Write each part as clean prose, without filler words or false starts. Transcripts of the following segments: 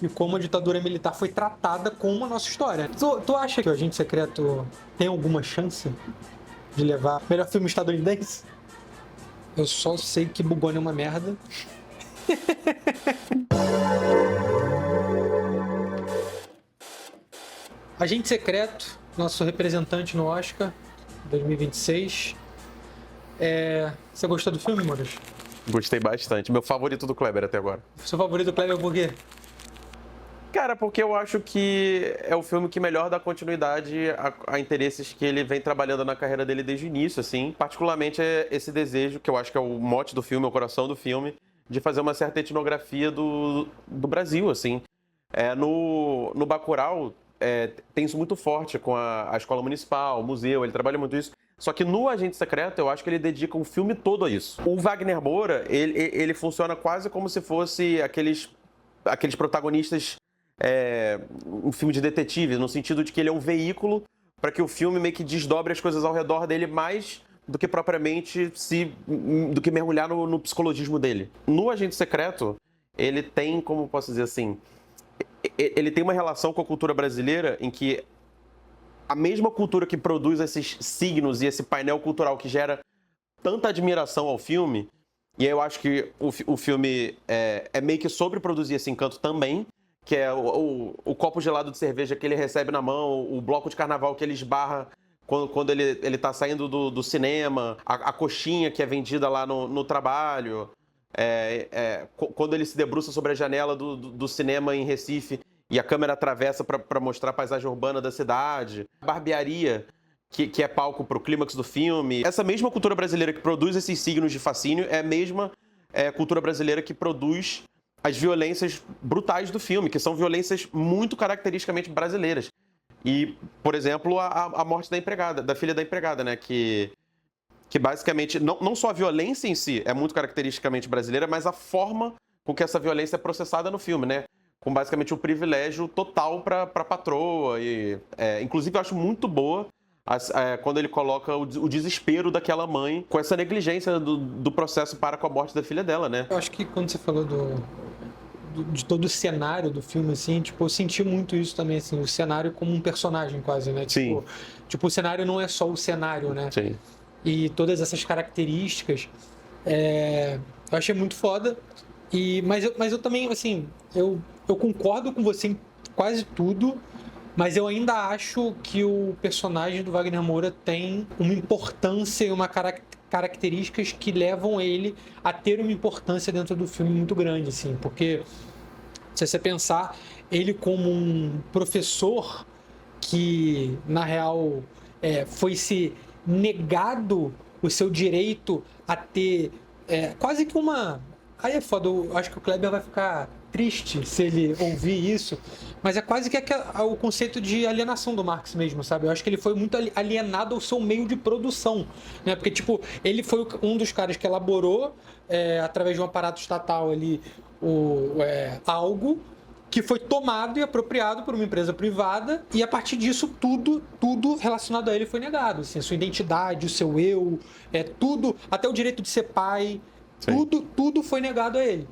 e como a ditadura militar foi tratada como a nossa história. Tu acha que o Agente Secreto tem alguma chance de levar o melhor filme estadunidense? Eu só sei que Bugone é uma merda. Agente Secreto, nosso representante no Oscar 2026. Você gostou do filme, Moros? Gostei bastante. Meu favorito do Kleber até agora. Seu favorito, Kleber, por quê? Cara, porque eu acho que é o filme que melhor dá continuidade a interesses que ele vem trabalhando na carreira dele desde o início, assim. Particularmente é esse desejo, que eu acho que é o mote do filme, o coração do filme, de fazer uma certa etnografia do Brasil, assim. No Bacurau, tem isso muito forte com a escola municipal, o museu, ele trabalha muito isso. Só que no Agente Secreto, eu acho que ele dedica o filme todo a isso. O Wagner Moura, ele funciona quase como se fosse aqueles protagonistas, um filme de detetive, no sentido de que ele é um veículo para que o filme meio que desdobre as coisas ao redor dele mais do que propriamente do que mergulhar no psicologismo dele. No Agente Secreto, ele tem, como posso dizer assim, ele tem uma relação com a cultura brasileira em que a mesma cultura que produz esses signos e esse painel cultural que gera tanta admiração ao filme, e aí eu acho que o filme é meio que sobre produzir esse encanto também, que é o copo gelado de cerveja que ele recebe na mão, o bloco de carnaval que ele esbarra quando ele tá saindo do cinema, a coxinha que é vendida lá no trabalho, quando ele se debruça sobre a janela do cinema em Recife e a câmera atravessa para mostrar a paisagem urbana da cidade, a barbearia, que é palco pro clímax do filme. Essa mesma cultura brasileira que produz esses signos de fascínio é a mesma cultura brasileira que produz as violências brutais do filme, que são violências muito caracteristicamente brasileiras. E, por exemplo, a morte da filha da empregada, né? Que basicamente, não só a violência em si é muito caracteristicamente brasileira, mas a forma com que essa violência é processada no filme, né? Com basicamente o privilégio total para patroa. Inclusive, eu acho muito boa quando ele coloca o desespero daquela mãe com essa negligência do processo com a morte da filha dela, né? Eu acho que quando você falou de todo o cenário do filme, assim, tipo, eu senti muito isso também, assim, o cenário como um personagem quase, né? Sim. Tipo, o cenário não é só o cenário, né? Sim. E todas essas características, eu achei muito foda. Mas eu também, assim, eu concordo com você em quase tudo, mas eu ainda acho que o personagem do Wagner Moura tem uma importância e uma características que levam ele a ter uma importância dentro do filme muito grande, assim, porque se você pensar ele como um professor que, na real, foi se negado o seu direito a ter quase que uma... Aí é foda, eu acho que o Kleber vai ficar triste se ele ouvir isso, mas é quase que o conceito de alienação do Marx mesmo, sabe? Eu acho que ele foi muito alienado ao seu meio de produção, né? Porque, tipo, ele foi um dos caras que elaborou, através de um aparato estatal ali, algo que foi tomado e apropriado por uma empresa privada, e a partir disso tudo relacionado a ele foi negado, assim, a sua identidade, o seu eu, tudo, até o direito de ser pai, tudo foi negado a ele.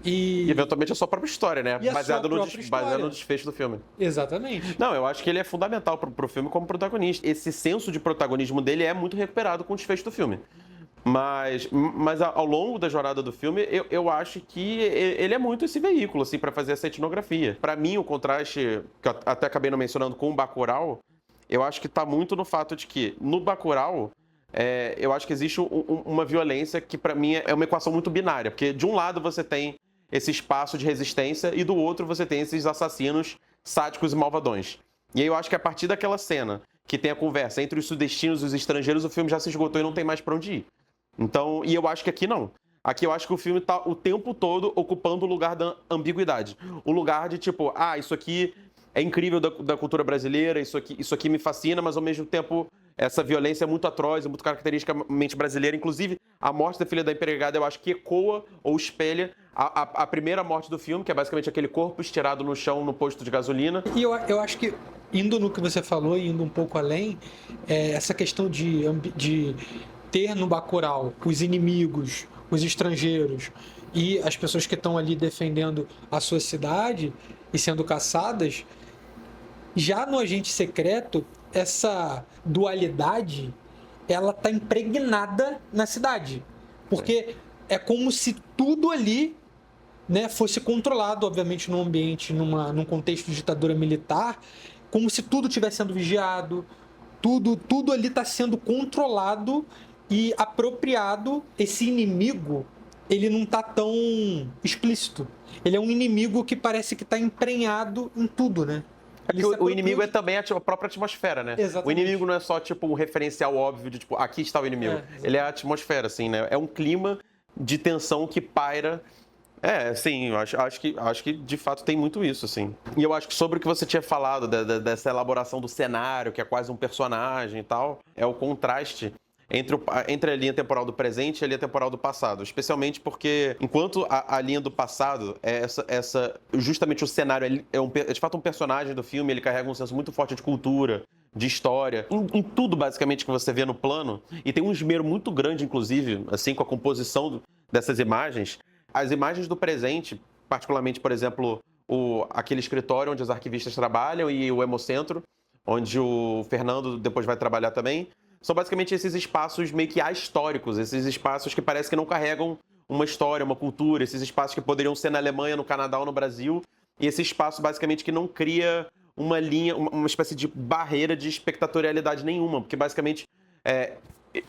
E eventualmente a sua própria história, né? Baseado no desfecho do filme. Exatamente. Não, eu acho que ele é fundamental pro filme como protagonista. Esse senso de protagonismo dele é muito recuperado com o desfecho do filme. Mas ao longo da jornada do filme, eu acho que ele é muito esse veículo, assim, para fazer essa etnografia. Para mim, o contraste, que eu até acabei não mencionando, com o Bacurau, eu acho que tá muito no fato de que, no Bacurau, eu acho que existe uma violência que, para mim, é uma equação muito binária. Porque, de um lado, você tem esse espaço de resistência e, do outro, você tem esses assassinos sádicos e malvadões. E aí eu acho que a partir daquela cena que tem a conversa entre os sudestinos e os estrangeiros, o filme já se esgotou e não tem mais para onde ir. Então, e eu acho que aqui não. Aqui eu acho que o filme tá o tempo todo ocupando o lugar da ambiguidade. O lugar de tipo, isso aqui é incrível da cultura brasileira, isso aqui me fascina, mas ao mesmo tempo essa violência é muito atroz, é muito caracteristicamente brasileira. Inclusive, a morte da filha da empregada eu acho que ecoa ou espelha a primeira morte do filme, que é basicamente aquele corpo estirado no chão no posto de gasolina. E eu acho que, indo no que você falou, indo um pouco além, essa questão de ter no Bacurau os inimigos, os estrangeiros e as pessoas que estão ali defendendo a sua cidade, e sendo caçadas. Já no Agente Secreto, essa dualidade, ela tá impregnada na cidade. Porque é como se tudo ali, né, fosse controlado, obviamente, num ambiente, num contexto de ditadura militar, como se tudo estivesse sendo vigiado, tudo ali está sendo controlado e apropriado. Esse inimigo, ele não tá tão explícito. Ele é um inimigo que parece que está emprenhado em tudo, né? É que o inimigo é também a própria atmosfera, né? Exatamente. O inimigo não é só, tipo, um referencial óbvio de, tipo, aqui está o inimigo. Ele é a atmosfera, assim, né? É um clima de tensão que paira. Sim, eu acho que de fato tem muito isso, assim. E eu acho que sobre o que você tinha falado, dessa elaboração do cenário, que é quase um personagem e tal, é o contraste entre a linha temporal do presente e a linha temporal do passado. Especialmente porque, enquanto a linha do passado é justamente o cenário é de fato um personagem do filme, ele carrega um senso muito forte de cultura, de história, em tudo basicamente que você vê no plano, e tem um esmero muito grande, inclusive, assim, com a composição dessas imagens. As imagens do presente, particularmente, por exemplo, aquele escritório onde os arquivistas trabalham e o Hemocentro, onde o Fernando depois vai trabalhar também, são basicamente esses espaços meio que ahistóricos, esses espaços que parece que não carregam uma história, uma cultura, esses espaços que poderiam ser na Alemanha, no Canadá ou no Brasil, e esse espaço basicamente que não cria uma linha, uma espécie de barreira de espectatorialidade nenhuma, porque basicamente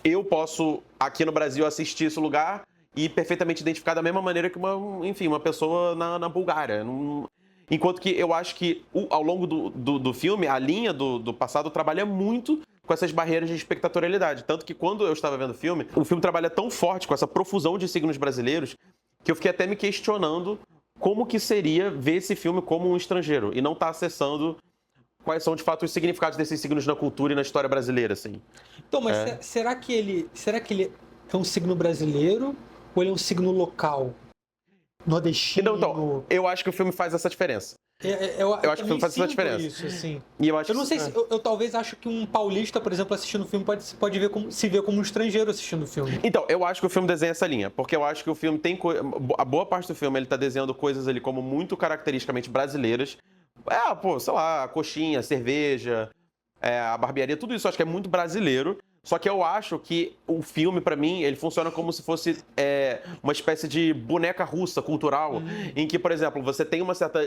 eu posso, aqui no Brasil, assistir esse lugar e perfeitamente identificar da mesma maneira que uma pessoa na Bulgária. Enquanto que eu acho que ao longo do filme, a linha do passado trabalha muito com essas barreiras de espectatorialidade. Tanto que quando eu estava vendo o filme trabalha tão forte com essa profusão de signos brasileiros que eu fiquei até me questionando como que seria ver esse filme como um estrangeiro e não estar acessando quais são, de fato, os significados desses signos na cultura e na história brasileira, assim. Então, mas será que ele é um signo brasileiro ou ele é um signo local? Nordestino? Então, eu acho que o filme faz essa diferença. Eu acho que o filme faz essa diferença. Isso, assim. E eu não sei se... Eu talvez acho que um paulista, por exemplo, assistindo o filme pode se ver como um estrangeiro assistindo o filme. Então, eu acho que o filme desenha essa linha. Porque eu acho que o filme tem... A boa parte do filme, ele tá desenhando coisas ali como muito caracteristicamente brasileiras. Sei lá, coxinha, cerveja, a barbearia, tudo isso eu acho que é muito brasileiro. Só que eu acho que o filme, pra mim, ele funciona como se fosse uma espécie de boneca russa cultural, em que, por exemplo, você tem uma certa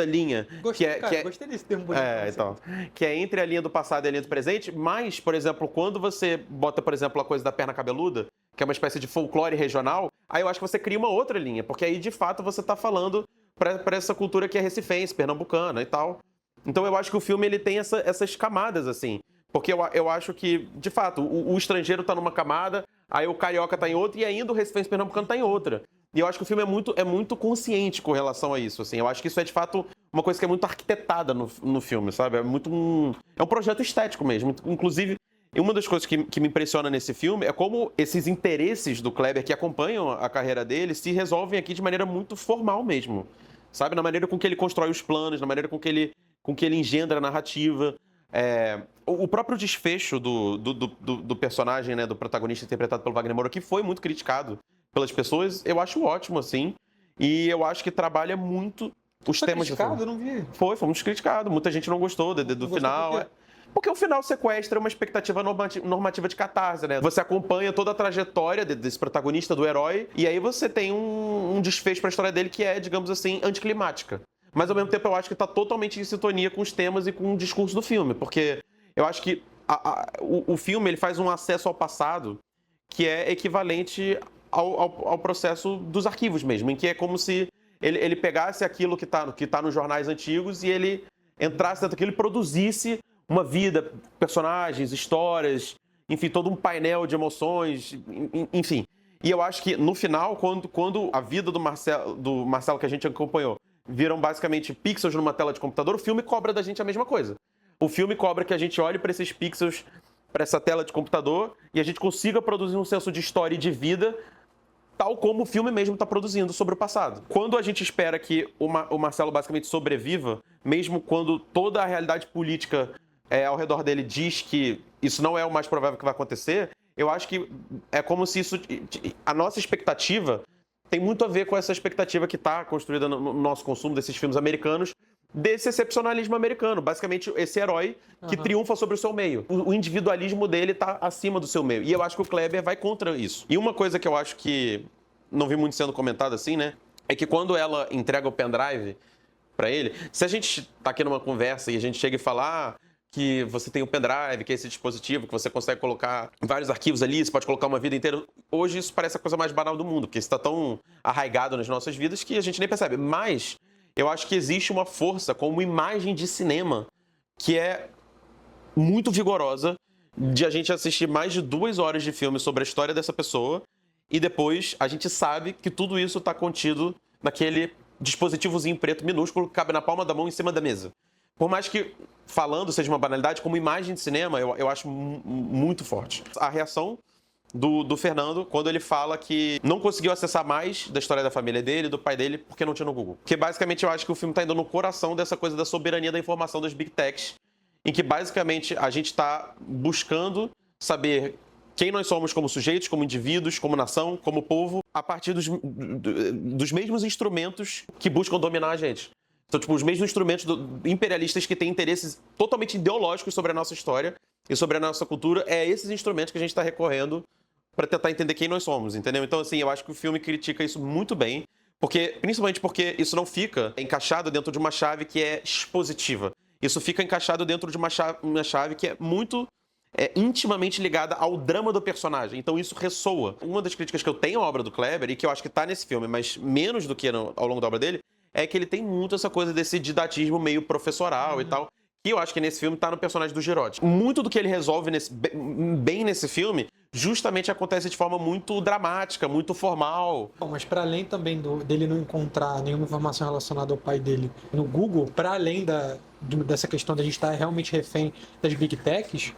linha Gostei desse termo boneca russa. Então, que é entre a linha do passado e a linha do presente, mas, por exemplo, quando você bota, por exemplo, a coisa da perna cabeluda, que é uma espécie de folclore regional, aí eu acho que você cria uma outra linha, porque aí, de fato, você tá falando pra essa cultura que é recifense, pernambucana e tal. Então, eu acho que o filme, ele tem essas camadas, assim. Porque eu acho que, de fato, o estrangeiro tá numa camada, aí o carioca tá em outra, e ainda o recifense pernambucano tá em outra. E eu acho que o filme é muito consciente com relação a isso, assim. Eu acho que isso é, de fato, uma coisa que é muito arquitetada no filme, sabe? É um projeto estético mesmo. Inclusive, uma das coisas que me impressiona nesse filme é como esses interesses do Kleber que acompanham a carreira dele se resolvem aqui de maneira muito formal mesmo, sabe? Na maneira com que ele constrói os planos, na maneira com que ele engendra a narrativa. O próprio desfecho do personagem, né, do protagonista interpretado pelo Wagner Moura, que foi muito criticado pelas pessoas, eu acho ótimo, assim. E eu acho que trabalha muito os temas do filme. Eu não vi. Foi muito criticado. Muita gente não gostou do final. Porque o final sequestra uma expectativa normativa de catarse, né? Você acompanha toda a trajetória desse protagonista, do herói, e aí você tem um desfecho pra história dele que é, digamos assim, anticlimática. Mas, ao mesmo tempo, eu acho que está totalmente em sintonia com os temas e com o discurso do filme. Porque eu acho que o filme ele faz um acesso ao passado que é equivalente ao processo dos arquivos mesmo. Em que é como se ele pegasse aquilo que tá nos jornais antigos e ele entrasse dentro daquilo e produzisse uma vida, personagens, histórias, enfim, todo um painel de emoções, enfim. E eu acho que, no final, quando a vida do Marcelo que a gente acompanhou viram basicamente pixels numa tela de computador, o filme cobra da gente a mesma coisa. O filme cobra que a gente olhe para esses pixels, para essa tela de computador, e a gente consiga produzir um senso de história e de vida, tal como o filme mesmo está produzindo sobre o passado. Quando a gente espera que o Marcelo basicamente sobreviva, mesmo quando toda a realidade política ao redor dele diz que isso não é o mais provável que vai acontecer, eu acho que é como se a nossa expectativa tem muito a ver com essa expectativa que está construída no nosso consumo desses filmes americanos, desse excepcionalismo americano. Basicamente, esse herói que triunfa sobre o seu meio. O individualismo dele está acima do seu meio. E eu acho que o Kleber vai contra isso. E uma coisa que eu acho que não vi muito sendo comentado assim, né? É que quando ela entrega o pendrive para ele, se a gente tá aqui numa conversa e a gente chega e fala que você tem o pendrive, que é esse dispositivo que você consegue colocar vários arquivos ali, você pode colocar uma vida inteira. Hoje isso parece a coisa mais banal do mundo, porque isso está tão arraigado nas nossas vidas que a gente nem percebe. Mas eu acho que existe uma força como imagem de cinema que é muito vigorosa de a gente assistir mais de 2 horas de filme sobre a história dessa pessoa e depois a gente sabe que tudo isso está contido naquele dispositivozinho preto minúsculo que cabe na palma da mão em cima da mesa. Por mais que, falando, seja uma banalidade, como imagem de cinema, eu acho muito forte. A reação do Fernando quando ele fala que não conseguiu acessar mais da história da família dele, do pai dele, porque não tinha no Google. Porque, basicamente, eu acho que o filme está indo no coração dessa coisa da soberania da informação das Big Techs, em que, basicamente, a gente está buscando saber quem nós somos como sujeitos, como indivíduos, como nação, como povo, a partir dos mesmos instrumentos que buscam dominar a gente. Então, tipo, os mesmos instrumentos imperialistas que têm interesses totalmente ideológicos sobre a nossa história e sobre a nossa cultura, é esses instrumentos que a gente está recorrendo para tentar entender quem nós somos, entendeu? Então, assim, eu acho que o filme critica isso muito bem, principalmente porque isso não fica encaixado dentro de uma chave que é expositiva. Isso fica encaixado dentro de uma chave que é muito intimamente ligada ao drama do personagem. Então isso ressoa. Uma das críticas que eu tenho à obra do Kleber, e que eu acho que tá nesse filme, mas menos do que ao longo da obra dele, é que ele tem muito essa coisa desse didatismo meio professoral e tal, que eu acho que nesse filme tá no personagem do Girotti. Muito do que ele resolve bem nesse filme justamente acontece de forma muito dramática, muito formal. Bom, mas para além também dele não encontrar nenhuma informação relacionada ao pai dele no Google, para além dessa questão da gente estar realmente refém das Big Techs,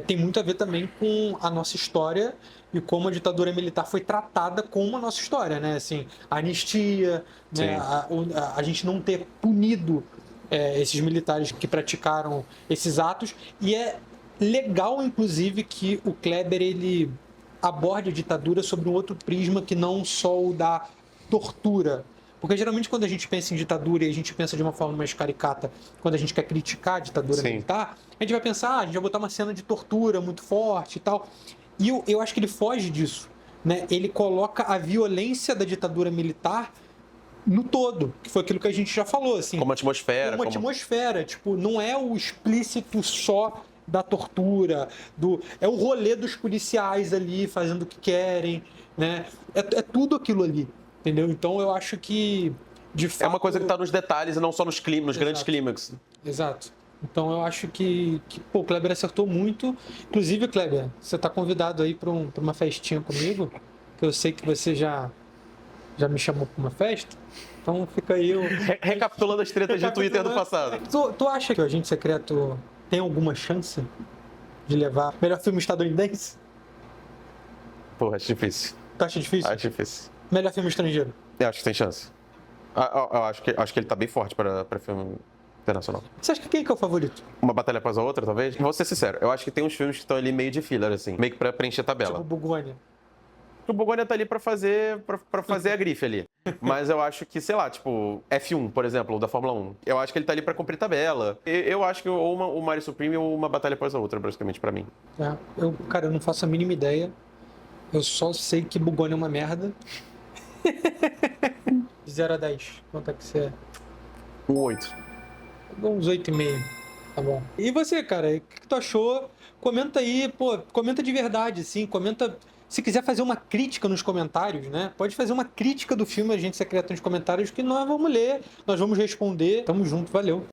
tem muito a ver também com a nossa história e como a ditadura militar foi tratada como a nossa história, né? Assim, a anistia, né? A gente não ter punido esses militares que praticaram esses atos. E é legal, inclusive, que o Kleber ele aborde a ditadura sobre um outro prisma que não só o da tortura. Porque geralmente quando a gente pensa em ditadura e a gente pensa de uma forma mais caricata, quando a gente quer criticar a ditadura militar, a gente vai pensar, a gente vai botar uma cena de tortura muito forte e tal. E eu acho que ele foge disso, né? Ele coloca a violência da ditadura militar no todo, que foi aquilo que a gente já falou, assim. Como atmosfera. Como atmosfera, tipo, não é o explícito só da tortura, é o rolê dos policiais ali fazendo o que querem, né? É tudo aquilo ali. Entendeu? Então eu acho que, de fato... É uma coisa que está nos detalhes e não só nos grandes clímax. Exato. Então eu acho que o Kleber acertou muito. Inclusive, Kleber, você está convidado aí para uma festinha comigo, que eu sei que você já me chamou para uma festa. Então fica aí... Recapitulando as tretas de Twitter do passado. Tu acha que o Agente Secreto tem alguma chance de levar melhor filme estadunidense? Pô, acho difícil. Tu acha difícil? Acho difícil. Melhor filme estrangeiro? Eu acho que tem chance. Eu acho que ele tá bem forte para filme internacional. Você acha que quem é o favorito? Uma batalha após a outra, talvez? Vou ser sincero, eu acho que tem uns filmes que estão ali meio de filler, assim. Meio que pra preencher a tabela. Tipo Bugônia. O Bugônia tá ali pra fazer a grife ali. Mas eu acho que, sei lá, tipo, F1, por exemplo, da Fórmula 1. Eu acho que ele tá ali pra cumprir tabela. Eu acho que ou o Mario Supreme ou uma batalha após a outra, basicamente, pra mim. Cara, eu não faço a mínima ideia. Eu só sei que Bugônia é uma merda. De 0 a 10, quanto é que você é? Um 8. Uns 8,5. Tá bom. E você, cara, o que tu achou? Comenta aí, comenta de verdade, assim, comenta... Se quiser fazer uma crítica nos comentários, né? Pode fazer uma crítica do filme Agente Secreto nos comentários que nós vamos ler, nós vamos responder. Tamo junto, valeu.